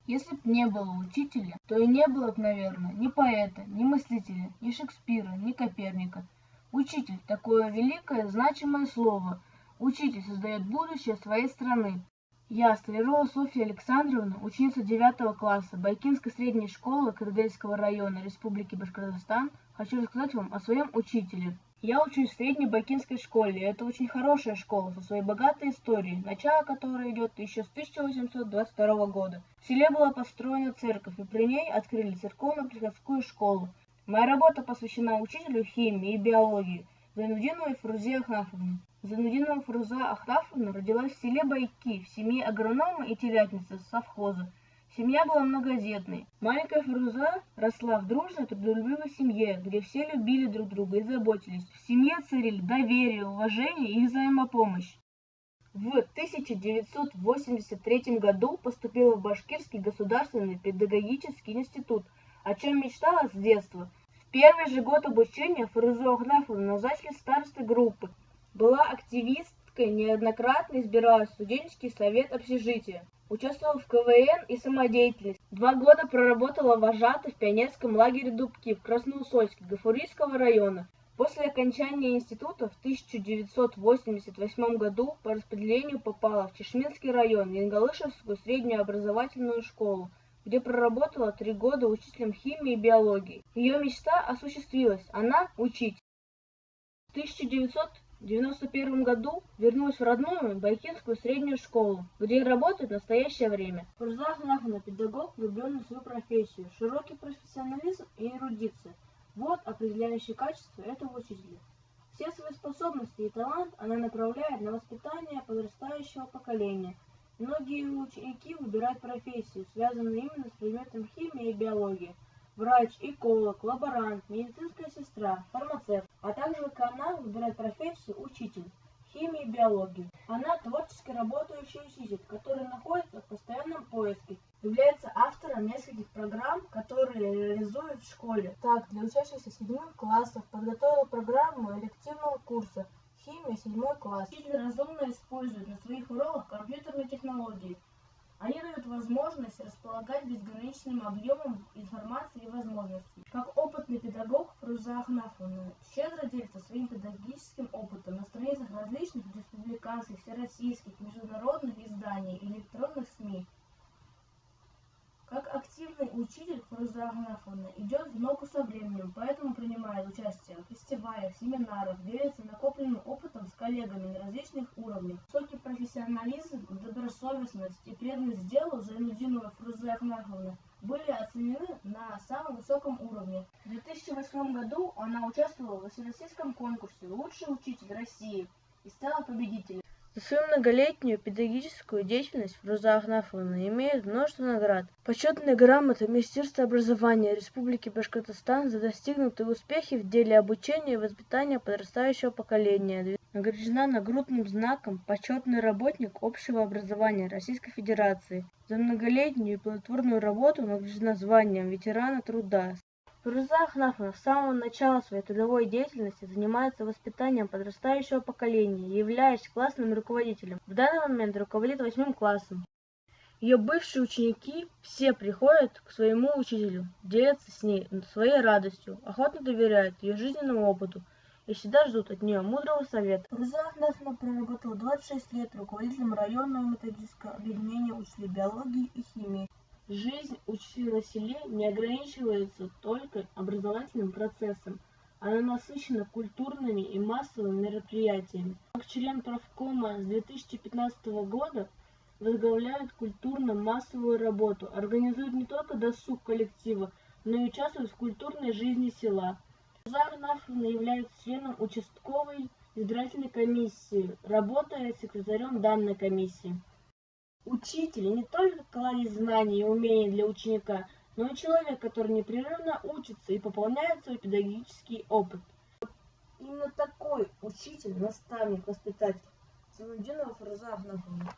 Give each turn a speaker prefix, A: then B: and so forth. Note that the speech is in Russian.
A: Если б не было учителя, то и не было б, наверное, ни поэта, ни мыслителя, ни Шекспира, ни Коперника. Учитель – такое великое, значимое слово. Учитель создает будущее своей страны. Я, Столярова Софья Александровна, ученица 9 класса Байкинской средней школы Кыргызского района Республики Башкортостан, хочу рассказать вам о своем учителе. Я учусь в средней Байкинской школе, и это очень хорошая школа со своей богатой историей, начало которой идет еще с 1822 года. В селе была построена церковь, и при ней открыли церковно-приходскую школу. Моя работа посвящена учителю химии и биологии Зайнудиновой Фирузе Ахнафовне. Зайнудинова Фируза Ахнафовна родилась в селе Байки, в семье агронома и телятницы совхоза. Семья была многодетной. Маленькая Фируза росла в дружной, трудолюбивой семье, где все любили друг друга и заботились. В семье царили доверие, уважение и взаимопомощь. В 1983 году поступила в Башкирский государственный педагогический институт, о чем мечтала с детства. В первый же год обучения Фирузу Ахнафовну назначили старостой группы. Была активисткой, неоднократно избиралась в студенческий совет общежития. Участвовала в КВН и самодеятельности. 2 года проработала вожатой в пионерском лагере Дубки в Красноусольске Гафурийского района. После окончания института в 1988 году по распределению попала в Чешминский район, Янгалышевскую среднюю образовательную школу, где проработала 3 года учителем химии и биологии. Ее мечта осуществилась, она учитель. В 1991 году вернулась в родную Байкинскую среднюю школу, где работает в настоящее время. Фируза Ахнафовна – педагог, влюбленный в свою профессию, широкий профессионализм и эрудиция. Вот определяющие качества этого учителя. Все свои способности и талант она направляет на воспитание подрастающего поколения. Многие ученики выбирают профессию, связанную именно с предметом химии и биологии. Врач, эколог, лаборант, медицинская сестра, фармацевт, а также, как она, выбирает профессию учитель химии и биологии. Она творчески работающий учитель, который находится в постоянном поиске, является автором нескольких программ, которые реализует в школе. Так, для учащихся 7 классов подготовил программу элективного курса «Химия 7 класс». Учитель разумно использует на своих уроках компьютерные технологии. Они дают возможность располагать безграничным объемом информации и возможностей. Как опытный педагог, Фируза Ахнафовна щедро делится своим педагогическим опытом на страницах различных республиканских, всероссийских, международных изданий и электронных СМИ. Как активный учитель, Фируза Ахнафовна идет в ногу со временем, поэтому принимает участие в фестивалях, семинарах, делится накопленным опытом с коллегами на различных уровнях. Высокий профессионализм, добросовестность и преданность делу Зайнудинова Фируза Ахнафовна были оценены на самом высоком уровне. В 2008 году она участвовала в всероссийском конкурсе «Лучший учитель России» и стала победителем. За свою многолетнюю педагогическую деятельность Фируза Ахнафовна имеет множество наград. Почетные грамоты Министерства образования Республики Башкортостан за достигнутые успехи в деле обучения и воспитания подрастающего поколения. Награждена нагрудным знаком «Почетный работник общего образования Российской Федерации». За многолетнюю и плодотворную работу награждена званием ветерана труда. Фируза Ахнафовна с самого начала своей трудовой деятельности занимается воспитанием подрастающего поколения, являясь классным руководителем. В данный момент руководит 8 классом. Ее бывшие ученики все приходят к своему учителю, делятся с ней своей радостью, охотно доверяют ее жизненному опыту и всегда ждут от нее мудрого совета. Фируза Ахнафовна проработала 26 лет руководителем районного методического объединения учителей биологии и химии. Жизнь учителя на селе не ограничивается только образовательным процессом, она насыщена культурными и массовыми мероприятиями. Как член правкома с 2015 года возглавляет культурно-массовую работу, организует не только досуг коллектива, но и участвует в культурной жизни села. Фируза Ахнафовна является членом участковой избирательной комиссии, работая секретарем данной комиссии. Учитель не только кладезь знаний и умений для ученика, но и человек, который непрерывно учится и пополняет свой педагогический опыт. Именно такой учитель, наставник, воспитатель Зайнудинова Фируза Ахнафовна.